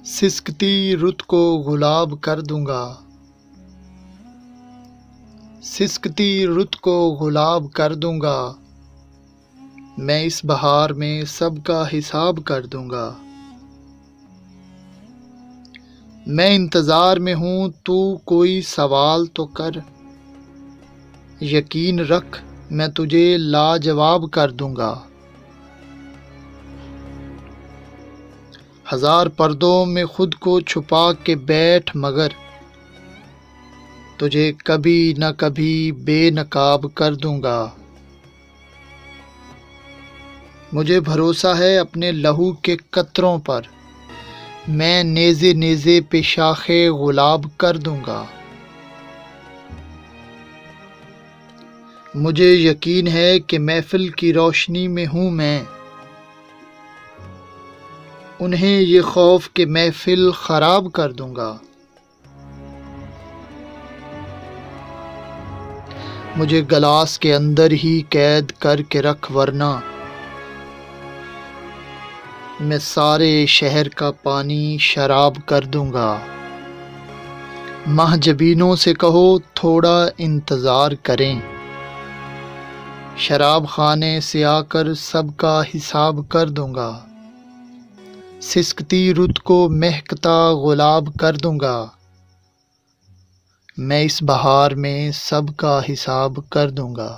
سسکتی رت کو گلاب کر دوں گا، سسکتی رت کو گلاب کر دوں گا، میں اس بہار میں سب کا حساب کر دوں گا۔ میں انتظار میں ہوں، تو کوئی سوال تو کر، یقین رکھ میں تجھے لاجواب کر دوں گا۔ ہزار پردوں میں خود کو چھپا کے بیٹھ مگر تجھے کبھی نہ کبھی بے نقاب کر دوں گا۔ مجھے بھروسہ ہے اپنے لہو کے قطروں پر، میں نیزے نیزے پہ شاخ گلاب کر دوں گا۔ مجھے یقین ہے کہ محفل کی روشنی میں ہوں میں، انہیں یہ خوف کہ محفل خراب کر دوں گا۔ مجھے گلاس کے اندر ہی قید کر کے رکھ، ورنہ میں سارے شہر کا پانی شراب کر دوں گا۔ ماہ جبینوں سے کہو تھوڑا انتظار کریں، شراب خانے سے آ کر سب کا حساب کر دوں گا۔ سسکتی رت کو مہکتا گلاب کر دوں گا، میں اس بہار میں سب کا حساب کر دوں گا۔